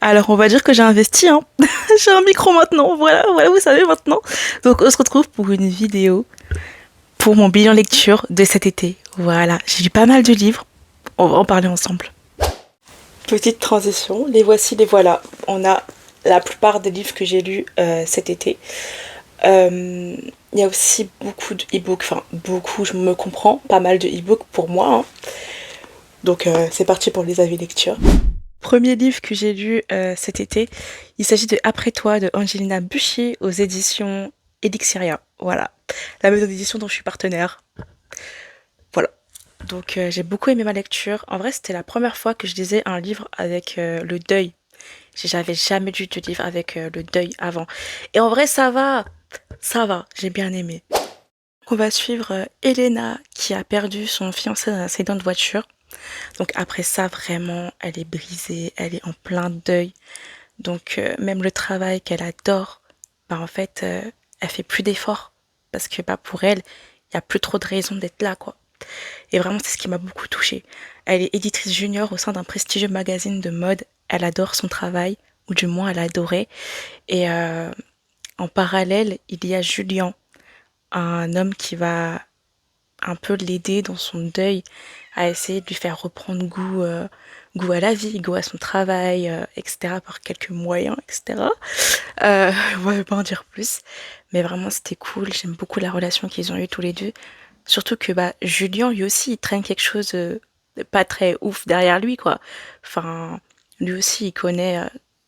Alors, on va dire que j'ai investi, hein. J'ai un micro maintenant, voilà, voilà, vous savez maintenant. Donc, on se retrouve pour une vidéo pour mon bilan lecture de cet été. Voilà, j'ai lu pas mal de livres. On va en parler ensemble. Petite transition, les voici, les voilà. On a la plupart des livres que j'ai lus cet été. Il y a aussi beaucoup de e-books, enfin beaucoup, je me comprends, pas mal de e-books pour moi, hein. Donc c'est parti pour les avis lecture. Premier livre que j'ai lu cet été, il s'agit de Après toi de Angelina Buchy aux éditions Elixiria. Voilà, la maison d'édition dont je suis partenaire. Voilà. Donc j'ai beaucoup aimé ma lecture. En vrai, c'était la première fois que je lisais un livre avec le deuil. J'avais jamais lu de livre avec le deuil avant. Et en vrai, ça va, j'ai bien aimé. On va suivre Elena qui a perdu son fiancé dans un accident de voiture. Donc après ça, vraiment, elle est brisée, elle est en plein deuil. Donc même le travail qu'elle adore, bah en fait, elle fait plus d'efforts parce que bah pour elle, il y a plus trop de raisons d'être là quoi. Et vraiment, c'est ce qui m'a beaucoup touchée. Elle est éditrice junior au sein d'un prestigieux magazine de mode. Elle adore son travail, ou du moins elle adorait. Et en parallèle, il y a Julien, un homme qui va un peu l'aider dans son deuil, à essayer de lui faire reprendre goût à la vie, goût à son travail, etc. par quelques moyens, etc. On va pas en dire plus, mais vraiment c'était cool. J'aime beaucoup la relation qu'ils ont eue tous les deux. Surtout que bah Julien lui aussi il traîne quelque chose de pas très ouf derrière lui quoi. Enfin lui aussi il connaît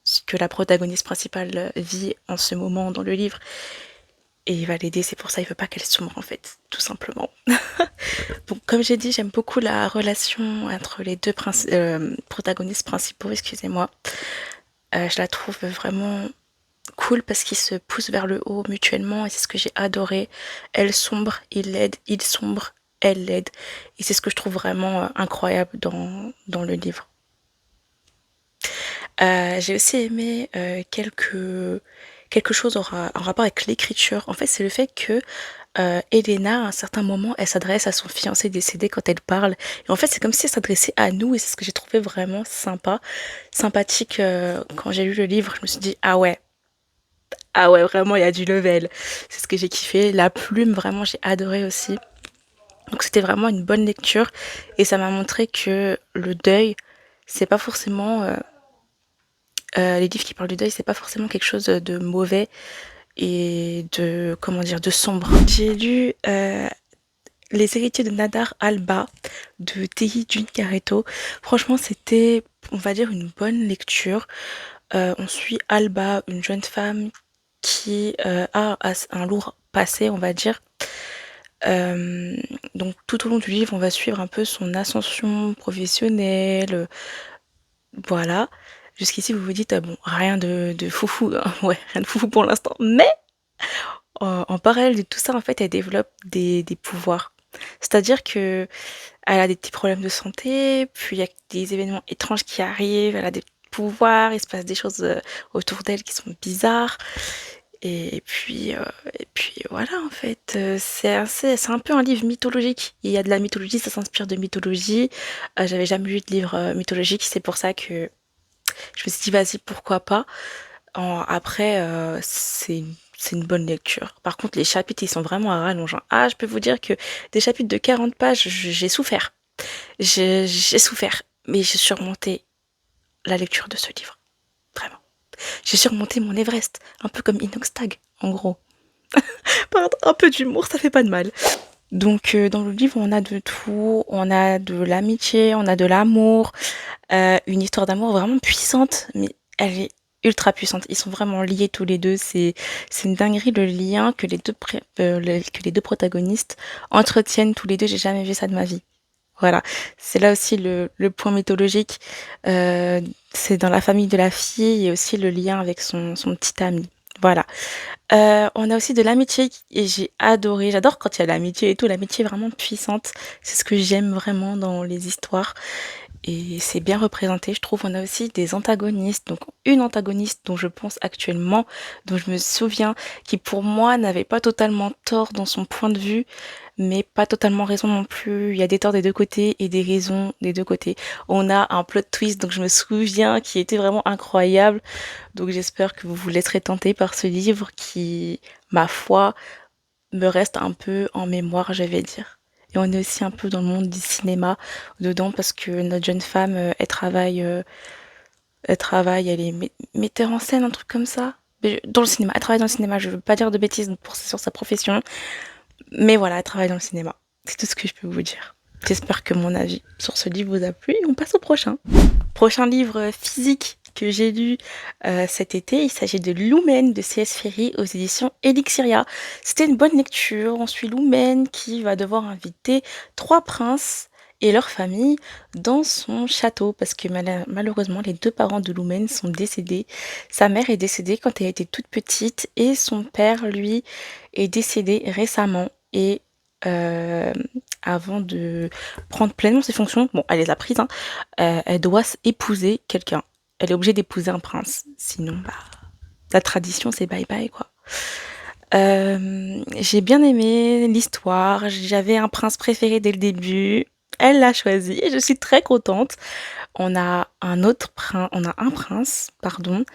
ce que la protagoniste principale vit en ce moment dans le livre et il va l'aider. C'est pour ça il veut pas qu'elle sombre en fait, tout simplement. Donc, comme j'ai dit, j'aime beaucoup la relation entre les deux protagonistes principaux, excusez-moi. Je la trouve vraiment cool parce qu'ils se poussent vers le haut mutuellement et c'est ce que j'ai adoré. Elle sombre, il l'aide, il sombre, elle l'aide. Et c'est ce que je trouve vraiment incroyable dans le livre. J'ai aussi aimé quelque chose en rapport avec l'écriture. En fait, c'est le fait que Elena, à un certain moment, elle s'adresse à son fiancé décédé quand elle parle. Et en fait, c'est comme si elle s'adressait à nous, et c'est ce que j'ai trouvé vraiment sympathique. Quand j'ai lu le livre, je me suis dit, ah ouais, vraiment, il y a du level. C'est ce que j'ai kiffé. La plume, vraiment, j'ai adoré aussi. Donc c'était vraiment une bonne lecture, et ça m'a montré que le deuil, c'est pas forcément... les livres qui parlent du deuil, c'est pas forcément quelque chose de mauvais et de, comment dire, de sombre. J'ai lu Les héritiers de Nadar Alba de Tehi Junkareto. Franchement, c'était, on va dire, une bonne lecture. On suit Alba, une jeune femme qui a un lourd passé, on va dire. Euh, donc tout au long du livre, on va suivre un peu son ascension professionnelle, voilà. Jusqu'ici, vous vous dites, ah bon, rien de foufou, hein. Ouais, rien de foufou pour l'instant. Mais en parallèle de tout ça, en fait, elle développe des pouvoirs. C'est-à-dire que elle a des petits problèmes de santé, puis il y a des événements étranges qui arrivent, elle a des pouvoirs, il se passe des choses autour d'elle qui sont bizarres. Et puis, euh, et puis voilà, en fait, c'est un peu un livre mythologique. Il y a de la mythologie, ça s'inspire de mythologie. J'avais jamais lu de livre mythologique, c'est pour ça que je me suis dit, vas-y, pourquoi pas. Après, c'est une bonne lecture. Par contre, les chapitres, ils sont vraiment à rallonge, hein. Ah, je peux vous dire que des chapitres de 40 pages, j'ai souffert. J'ai souffert. Mais j'ai surmonté la lecture de ce livre. Vraiment. J'ai surmonté mon Everest. Un peu comme Inoxtag, en gros. Pardon, un peu d'humour, ça fait pas de mal. Donc, dans le livre, on a de tout. On a de l'amitié, on a de l'amour. Une histoire d'amour vraiment puissante, mais elle est ultra puissante. Ils sont vraiment liés tous les deux. C'est une dinguerie le lien que que les deux protagonistes entretiennent tous les deux. J'ai jamais vu ça de ma vie. Voilà, c'est là aussi le point mythologique. Euh, c'est dans la famille de la fille et aussi le lien avec son petit ami. Voilà. On a aussi de l'amitié et j'ai adoré. J'adore quand il y a de l'amitié et tout. L'amitié est vraiment puissante. C'est ce que j'aime vraiment dans les histoires. et c'est bien représenté, je trouve. On a aussi des antagonistes, donc une antagoniste dont je pense actuellement, dont je me souviens, qui pour moi n'avait pas totalement tort dans son point de vue, mais pas totalement raison non plus. Il y a des torts des deux côtés et des raisons des deux côtés. On a un plot twist, donc je me souviens, qui était vraiment incroyable. Donc j'espère que vous vous laisserez tenter par ce livre qui, ma foi, me reste un peu en mémoire, je vais dire. Et on est aussi un peu dans le monde du cinéma dedans parce que notre jeune femme, elle travaille, elle est metteur en scène, un truc comme ça. Dans le cinéma, elle travaille dans le cinéma, je veux pas dire de bêtises sur sa profession, mais voilà, elle travaille dans le cinéma. C'est tout ce que je peux vous dire. J'espère que mon avis sur ce livre vous a plu et on passe au prochain. Prochain livre physique que j'ai lu cet été, il s'agit de Lumen de C.S. Ferry aux éditions Elixiria. C'était une bonne lecture. On suit Lumen qui va devoir inviter 3 princes et leur famille dans son château parce que malheureusement les 2 parents de Lumen sont décédés. Sa mère est décédée quand elle était toute petite et son père, lui, est décédé récemment. Et euh, avant de prendre pleinement ses fonctions, bon, elle les a prises, hein, elle doit épouser quelqu'un. Elle est obligée d'épouser un prince. Sinon, bah, la tradition, c'est bye bye, quoi. J'ai bien aimé l'histoire. J'avais un prince préféré dès le début. Elle l'a choisi et je suis très contente. On a un prince, pardon,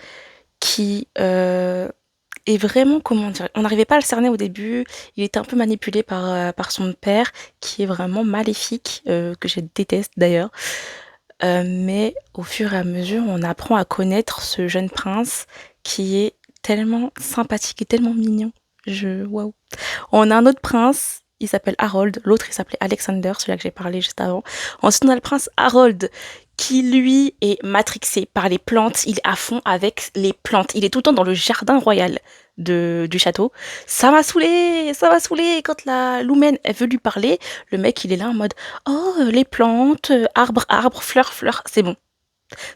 qui est vraiment, comment dire, on n'arrivait pas à le cerner au début. Il était un peu manipulé par son père, qui est vraiment maléfique, que je déteste d'ailleurs. Mais au fur et à mesure, on apprend à connaître ce jeune prince qui est tellement sympathique et tellement mignon. Waouh. On a un autre prince, il s'appelle Harold. L'autre, il s'appelait Alexander, celui-là que j'ai parlé juste avant. Ensuite, on a le prince Harold qui, lui, est matrixé par les plantes. Il est à fond avec les plantes. Il est tout le temps dans le jardin royal du château. Ça m'a saoulé, ça m'a saoulé. Quand la Lumen, elle veut lui parler, le mec, il est là en mode oh, les plantes, arbre, fleur, c'est bon.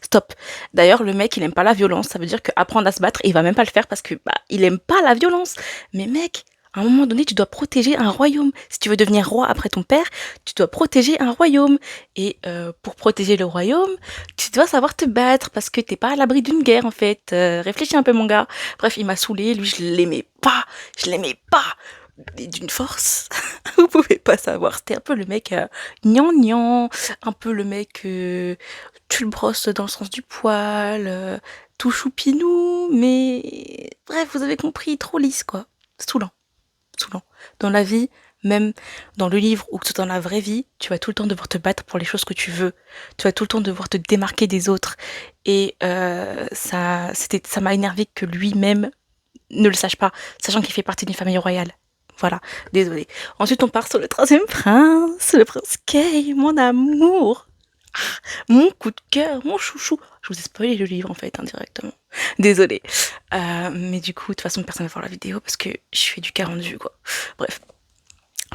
Stop. D'ailleurs, le mec, il aime pas la violence. Ça veut dire qu'apprendre à se battre, il va même pas le faire parce que, bah, il aime pas la violence. Mais mec, à un moment donné, tu dois protéger un royaume. Si tu veux devenir roi après ton père, tu dois protéger un royaume. Et pour protéger le royaume, tu dois savoir te battre parce que t'es pas à l'abri d'une guerre, en fait. Réfléchis un peu, mon gars. Bref, il m'a saoulé. Lui, je l'aimais pas. Je l'aimais pas. Et d'une force, vous pouvez pas savoir. C'était un peu le mec gnangnan, un peu le mec tu le brosses dans le sens du poil, tout choupinou, mais bref, vous avez compris, trop lisse quoi. Saoulant, saoulant. Dans la vie, même dans le livre ou que dans la vraie vie, tu vas tout le temps devoir te battre pour les choses que tu veux. Tu vas tout le temps devoir te démarquer des autres. Et ça m'a énervé que lui-même ne le sache pas, sachant qu'il fait partie d'une famille royale. Voilà, désolé. Ensuite, on part sur le prince Kay, mon amour. Mon coup de cœur, mon chouchou. Je vous ai spoilé le livre en fait, indirectement. Désolée. Mais du coup, de toute façon, personne va voir la vidéo parce que je fais du 40 vues quoi. Bref.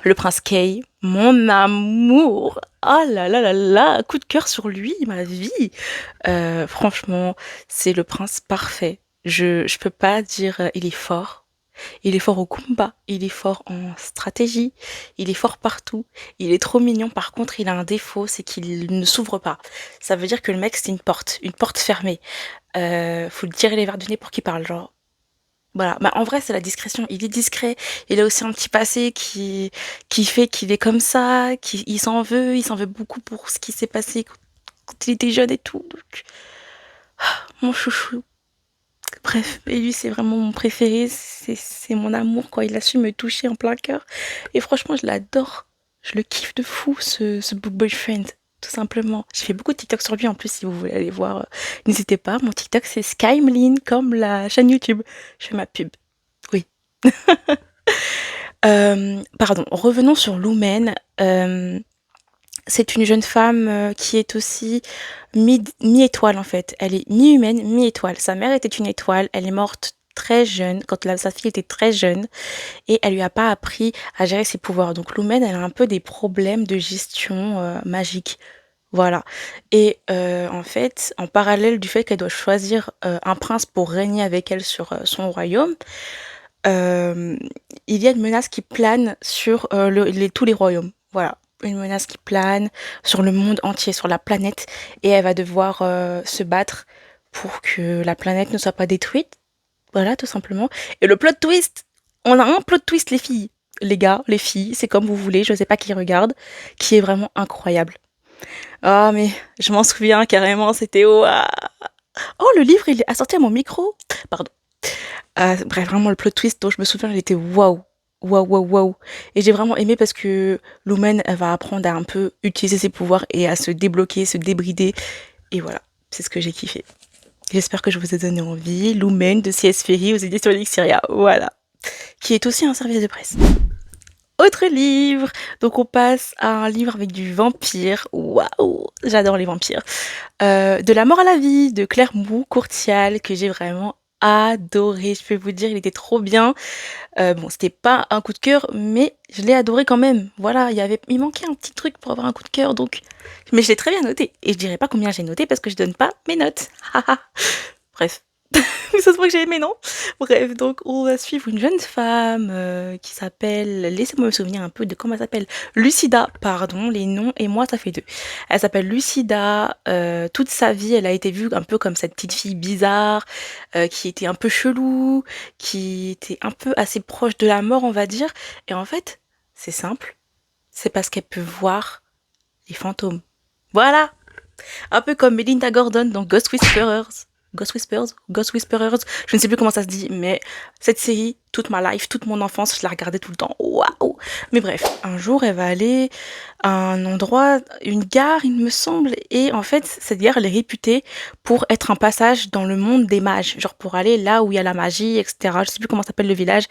Le prince Kay, mon amour. Ah là là là là, coup de cœur sur lui, ma vie. Franchement, c'est le prince parfait. Je peux pas dire il est fort. Il est fort au combat, il est fort en stratégie, il est fort partout, il est trop mignon. Par contre, il a un défaut, c'est qu'il ne s'ouvre pas. Ça veut dire que le mec, c'est une porte fermée. Faut lui tirer les verres du nez pour qu'il parle, genre. Voilà. Bah, en vrai, c'est la discrétion. Il est discret. Il a aussi un petit passé qui fait qu'il est comme ça, il s'en veut beaucoup pour ce qui s'est passé quand il était jeune et tout. Donc, mon chouchou. Bref, et lui, c'est vraiment mon préféré, c'est mon amour, quoi. Il a su me toucher en plein cœur. Et franchement, je l'adore. Je le kiffe de fou, ce book boyfriend, tout simplement. J'ai fait beaucoup de TikTok sur lui, en plus, si vous voulez aller voir, n'hésitez pas. Mon TikTok, c'est Skymline, comme la chaîne YouTube. Je fais ma pub. Oui. Pardon, revenons sur Lumen. C'est une jeune femme qui est aussi mi-étoile en fait. Elle est mi-humaine, mi-étoile. Sa mère était une étoile, elle est morte très jeune, quand sa fille était très jeune, et elle lui a pas appris à gérer ses pouvoirs. Donc Lumen, elle a un peu des problèmes de gestion magique. Voilà. Et en fait, en parallèle du fait qu'elle doit choisir un prince pour régner avec elle sur son royaume, il y a une menace qui plane sur tous les royaumes. Voilà. une menace qui plane sur le monde entier, sur la planète, et elle va devoir se battre pour que la planète ne soit pas détruite. Voilà, tout simplement. Et le plot twist, on a un plot twist, les filles. Les gars, les filles, c'est comme vous voulez, je sais pas qui regarde, qui est vraiment incroyable. Ah, mais je m'en souviens carrément, c'était waouh. Oh, le livre, il a sorti à mon micro. Pardon. Bref, vraiment, le plot twist dont je me souviens, il était waouh. Waouh, waouh, waouh. Et j'ai vraiment aimé parce que Lumen, elle va apprendre à un peu utiliser ses pouvoirs et à se débloquer, se débrider. Et voilà, c'est ce que j'ai kiffé. J'espère que je vous ai donné envie. Lumen de C.S. Ferry aux éditions Elixiria. Voilà. Qui est aussi un service de presse. Autre livre. Donc on passe à un livre avec du vampire. Waouh, j'adore les vampires. De la mort à la vie de Claire Mou Courtial que j'ai vraiment adoré. Je peux vous dire, il était trop bien. Bon, c'était pas un coup de cœur, mais je l'ai adoré quand même. Voilà, il manquait un petit truc pour avoir un coup de cœur, donc. Mais je l'ai très bien noté. Et je dirais pas combien j'ai noté parce que je donne pas mes notes. Bref. Ça se voit que j'ai aimé, non? Bref, donc on va suivre une jeune femme qui s'appelle, laissez-moi me souvenir un peu de comment elle s'appelle, Lucida, pardon, les noms et moi ça fait deux. Elle s'appelle Lucida, toute sa vie elle a été vue un peu comme cette petite fille bizarre, qui était un peu chelou, qui était un peu assez proche de la mort on va dire, et en fait c'est simple, c'est parce qu'elle peut voir les fantômes. Voilà, un peu comme Melinda Gordon dans Ghost Whisperers. Ghost Whispers, Ghost Whisperers, je ne sais plus comment ça se dit, mais cette série, toute ma life, toute mon enfance, je la regardais tout le temps. Waouh! Mais bref, un jour, elle va aller à un endroit, une gare, il me semble, et en fait, cette gare, elle est réputée pour être un passage dans le monde des mages, genre pour aller là où il y a la magie, etc. Je sais plus comment s'appelle le village,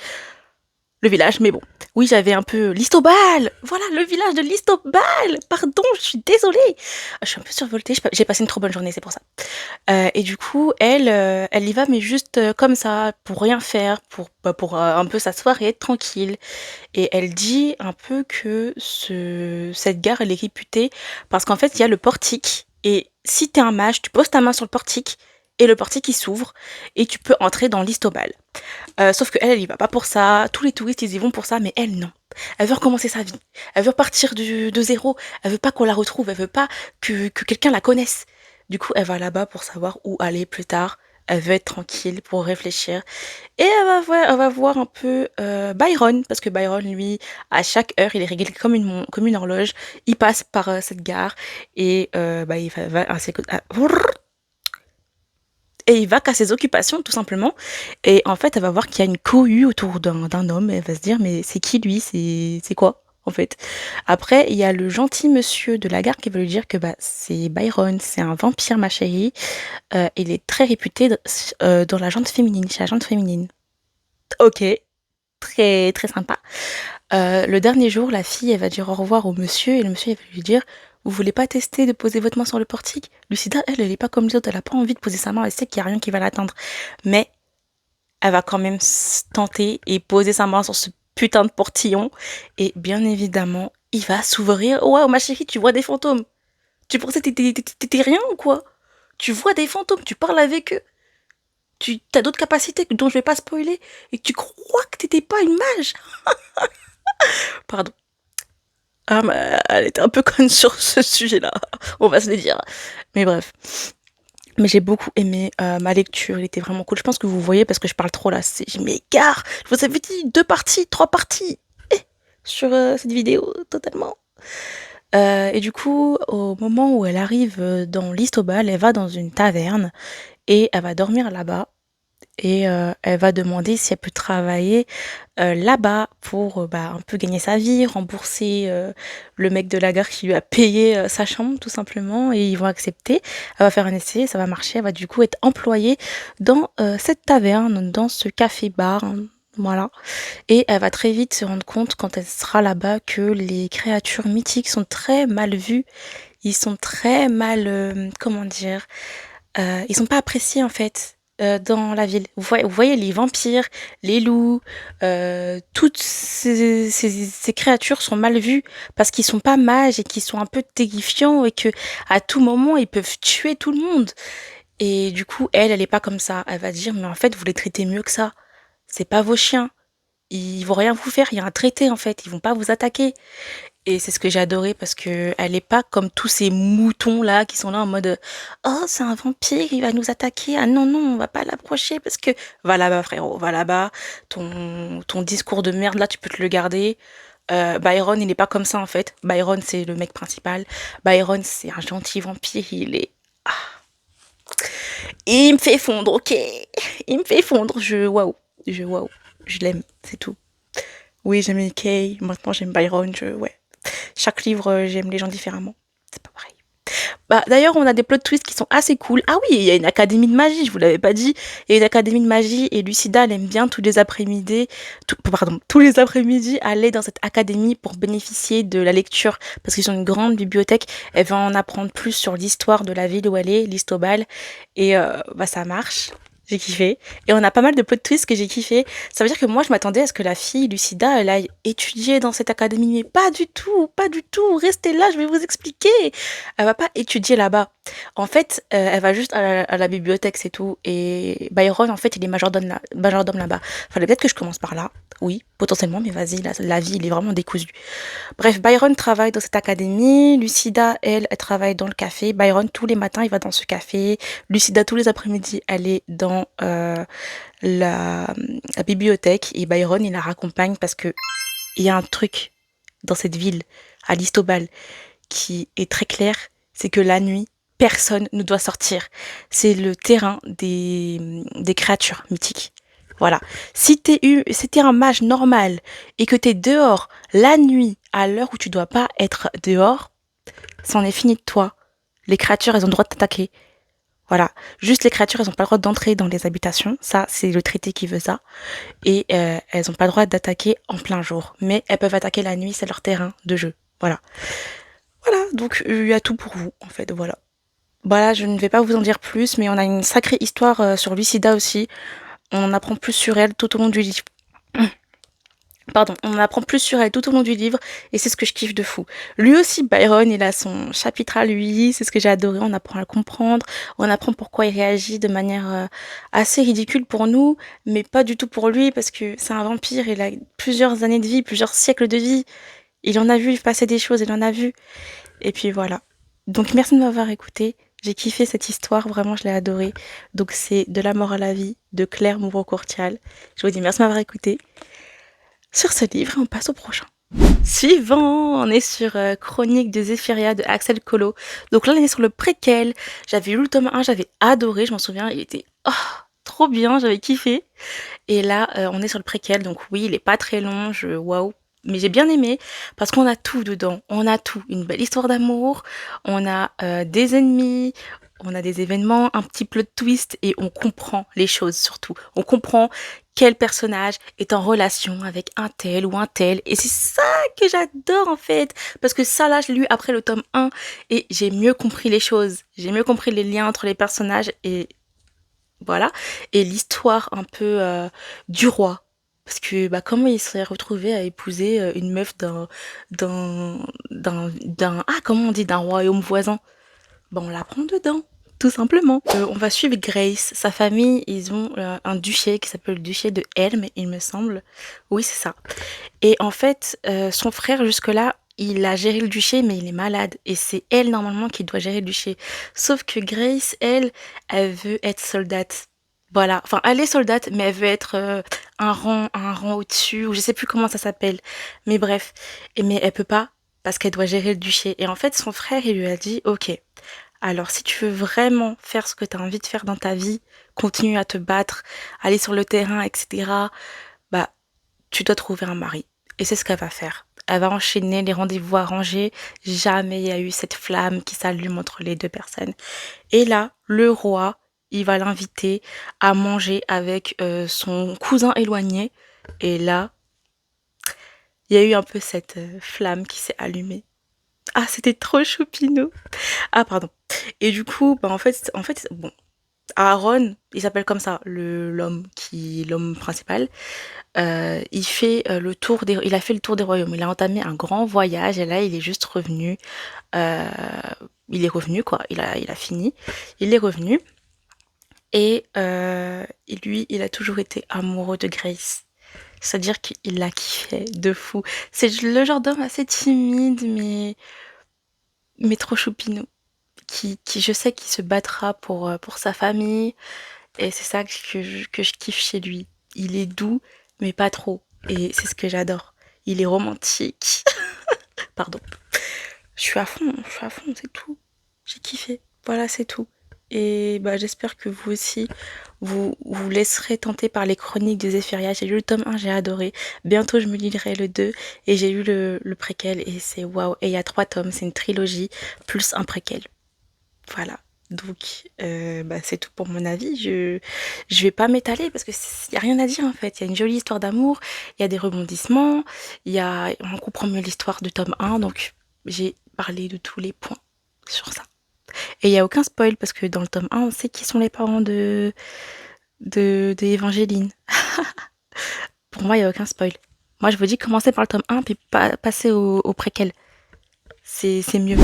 mais bon. Oui, j'avais un peu Listobal. Voilà, le village de Listobal. Pardon, je suis désolée. Je suis un peu survoltée. J'ai passé une trop bonne journée, c'est pour ça. Et du coup, elle y va, mais juste comme ça, pour rien faire, pour un peu s'asseoir et être tranquille. Et elle dit un peu que cette gare, elle est réputée parce qu'en fait, il y a le portique. Et si t'es un mage, tu poses ta main sur le portique et le portique il s'ouvre et tu peux entrer dans l'Istobal. Sauf que elle y va pas pour ça. Tous les touristes, ils y vont pour ça, mais elle, non. Elle veut recommencer sa vie. Elle veut partir de zéro. Elle veut pas qu'on la retrouve. Elle veut pas que quelqu'un la connaisse. Du coup, elle va là-bas pour savoir où aller plus tard. Elle veut être tranquille pour réfléchir. Et elle va voir un peu Byron, parce que Byron, lui, à chaque heure, il est réglé comme une horloge. Il passe par cette gare et il et il va qu'à ses occupations, tout simplement. Et en fait, elle va voir qu'il y a une cohue autour d'un homme. Et elle va se dire, mais c'est qui lui? C'est quoi, en fait? Après, il y a le gentil monsieur de la gare qui va lui dire que bah, c'est Byron, c'est un vampire, ma chérie. Il est très réputé dans la gente féminine, chez la gente féminine. Ok, très très sympa. Le dernier jour, la fille, elle va dire au revoir au monsieur et le monsieur, il va lui dire, vous voulez pas tester de poser votre main sur le portique? Lucida, elle est pas comme les autres, elle a pas envie de poser sa main, elle sait qu'il y a rien qui va l'atteindre. Mais elle va quand même tenter et poser sa main sur ce putain de portillon. Et bien évidemment, il va s'ouvrir. Waouh, ma chérie, tu vois des fantômes. Tu pensais que t'étais rien ou quoi? Tu vois des fantômes, tu parles avec eux. Tu as d'autres capacités dont je vais pas spoiler. Et tu crois que t'étais pas une mage. Pardon. Ah, mais elle était un peu conne sur ce sujet-là. On va se le dire. Mais bref. Mais j'ai beaucoup aimé ma lecture, il était vraiment cool. Je pense que vous voyez parce que je parle trop là. Je m'égare. Je vous avais dit 2 parties, 3 parties sur cette vidéo totalement. Et du coup, au moment où elle arrive dans l'Istobal, elle va dans une taverne et elle va dormir là-bas. Et elle va demander si elle peut travailler là-bas pour un peu gagner sa vie, rembourser le mec de la gare qui lui a payé sa chambre tout simplement et ils vont accepter. Elle va faire un essai, ça va marcher, elle va du coup être employée dans cette taverne, dans ce café-bar, hein, voilà. Et elle va très vite se rendre compte quand elle sera là-bas que les créatures mythiques sont très mal vues, ils sont très mal, comment dire, ils sont pas appréciés en fait dans la ville. Vous voyez les vampires, les loups, toutes ces créatures sont mal vues parce qu'ils sont pas mages et qu'ils sont un peu terrifiants et que à tout moment ils peuvent tuer tout le monde. Et du coup, elle est pas comme ça. Elle va dire, mais en fait, vous les traitez mieux que ça. C'est pas vos chiens. Ils vont rien vous faire. Il y a un traité en fait. Ils vont pas vous attaquer. Et c'est ce que j'ai adoré parce que elle est pas comme tous ces moutons là qui sont là en mode oh c'est un vampire, il va nous attaquer. Ah non non, on va pas l'approcher parce que va là-bas frérot, va là-bas. Ton discours de merde là, tu peux te le garder. Byron, il est pas comme ça en fait. Byron, c'est le mec principal. Byron, c'est un gentil vampire. Il me fait fondre, ok. Il me fait fondre. Waouh, je l'aime, c'est tout. Oui, j'aimais Kay. Maintenant, j'aime Byron. Ouais. Chaque livre, j'aime les gens différemment. C'est pas pareil. Bah, d'ailleurs, on a des plot twists qui sont assez cool. Ah oui, il y a une académie de magie, je vous l'avais pas dit. Il y a une académie de magie et Lucida, elle aime bien tous les après-midi aller dans cette académie pour bénéficier de la lecture parce qu'ils ont une grande bibliothèque. Elle va en apprendre plus sur l'histoire de la ville où elle est, l'Istobal. Et bah, ça marche. J'ai kiffé. Et on a pas mal de plot twists que j'ai kiffé. Ça veut dire que moi, je m'attendais à ce que la fille, Lucida, elle aille étudier dans cette académie. Mais pas du tout, pas du tout. Restez là, je vais vous expliquer. Elle va pas étudier là-bas. En fait, elle va juste à la bibliothèque, c'est tout. Et Byron, en fait, il est majordome là-bas. Fallait peut-être que je commence par là. Oui, potentiellement, mais vas-y, la vie, il est vraiment décousu. Bref, Byron travaille dans cette académie. Lucida, elle travaille dans le café. Byron, tous les matins, il va dans ce café. Lucida, tous les après-midi, elle est dans la, la bibliothèque. Et Byron, il la raccompagne parce que il y a un truc dans cette ville, à Listobal, qui est très clair, c'est que la nuit, personne ne doit sortir. C'est le terrain des créatures mythiques. Voilà. Si t'es un mage normal et que t'es dehors la nuit à l'heure où tu dois pas être dehors, c'en est fini de toi. Les créatures, elles ont le droit de t'attaquer. Voilà. Juste les créatures, elles ont pas le droit d'entrer dans les habitations. Ça, c'est le traité qui veut ça. Et elles ont pas le droit d'attaquer en plein jour. Mais elles peuvent attaquer la nuit, c'est leur terrain de jeu. Voilà. Voilà, donc il y a tout pour vous, en fait, voilà. Voilà, je ne vais pas vous en dire plus, mais on a une sacrée histoire sur Lucida aussi. On en apprend plus sur elle tout au long du livre. Pardon, on en apprend plus sur elle tout au long du livre, et c'est ce que je kiffe de fou. Lui aussi, Byron, il a son chapitre à lui, c'est ce que j'ai adoré, on apprend à le comprendre, on apprend pourquoi il réagit de manière assez ridicule pour nous, mais pas du tout pour lui, parce que c'est un vampire, il a plusieurs années de vie, plusieurs siècles de vie, il en a vu passer des choses, il en a vu. Et puis voilà. Donc merci de m'avoir écouté. J'ai kiffé cette histoire, vraiment je l'ai adorée. Donc c'est De la mort à la vie de Claire Moreau-Courtial. Je vous dis merci de m'avoir écouté sur ce livre et on passe au prochain. Suivant, on est sur Chronique de Zéphyria de Axel Colo. Donc là on est sur le préquel. J'avais lu le tome 1, j'avais adoré, je m'en souviens, il était trop bien, j'avais kiffé. Et là on est sur le préquel, donc oui il est pas très long, waouh. Mais j'ai bien aimé parce qu'on a tout dedans, on a tout, une belle histoire d'amour, on a des ennemis, on a des événements, un petit plot twist et on comprend les choses surtout. On comprend quel personnage est en relation avec un tel ou un tel. Et c'est ça que j'adore en fait. Parce que ça là, je l'ai lu après le tome 1 et j'ai mieux compris les choses. J'ai mieux compris les liens entre les personnages et voilà. Et l'histoire un peu du roi. Parce que bah, comment il serait retrouvé à épouser une meuf comment on dit, d'un royaume voisin. Bah, on l'apprend dedans, tout simplement. On va suivre Grace. Sa famille, ils ont un duché qui s'appelle le duché de Helm, il me semble. Oui, c'est ça. Et en fait, son frère, jusque-là, il a géré le duché, mais il est malade. Et c'est elle, normalement, qui doit gérer le duché. Sauf que Grace, elle veut être soldate. Voilà. Enfin, elle est soldate, mais elle veut être un rang au-dessus, ou je sais plus comment ça s'appelle. Mais bref. Mais elle peut pas, parce qu'elle doit gérer le duché. Et en fait, son frère, il lui a dit, ok, alors, si tu veux vraiment faire ce que tu as envie de faire dans ta vie, continuer à te battre, aller sur le terrain, etc., bah, tu dois trouver un mari. Et c'est ce qu'elle va faire. Elle va enchaîner les rendez-vous arrangés. Jamais il y a eu cette flamme qui s'allume entre les deux personnes. Et là, le roi, il va l'inviter à manger avec son cousin éloigné. Et là, il y a eu un peu cette flamme qui s'est allumée. Ah, c'était trop choupinou. Ah, pardon. Et du coup, bah bon, Aaron, il s'appelle comme ça, l'homme principal. Il a fait le tour des royaumes. Il a entamé un grand voyage et là, il est juste revenu. euh, il est revenu quoi. Il a fini. Il est revenu et lui, il a toujours été amoureux de Grace. C'est-à-dire qu'il l'a kiffé de fou. C'est le genre d'homme assez timide, mais trop choupinou, qui je sais qu'il se battra pour sa famille, et c'est ça que je kiffe chez lui. Il est doux, mais pas trop, et c'est ce que j'adore. Il est romantique. Pardon. Je suis à fond, c'est tout. J'ai kiffé. Voilà, c'est tout. Et bah, j'espère que vous aussi, vous laisserez tenter par les chroniques de Zéphiria. J'ai lu le tome 1, j'ai adoré. Bientôt, je me lirai le 2 et j'ai lu le préquel et c'est waouh. Et il y a 3 tomes, c'est une trilogie plus un préquel. Voilà. Donc, bah, c'est tout pour mon avis. Je vais pas m'étaler parce que y a rien à dire en fait. Il y a une jolie histoire d'amour, il y a des rebondissements, on comprend mieux l'histoire du tome 1, donc j'ai parlé de tous les points sur ça. Et il y a aucun spoil parce que dans le tome 1, on sait qui sont les parents de Evangeline. Pour moi, il y a aucun spoil. Moi, je vous dis commencez par le tome 1 puis passer au préquel. C'est mieux.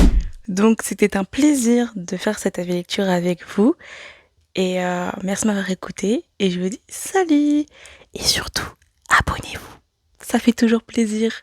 Donc, c'était un plaisir de faire cette lecture avec vous. Et merci de m'avoir écouté. Et je vous dis salut. Et surtout, abonnez-vous. Ça fait toujours plaisir.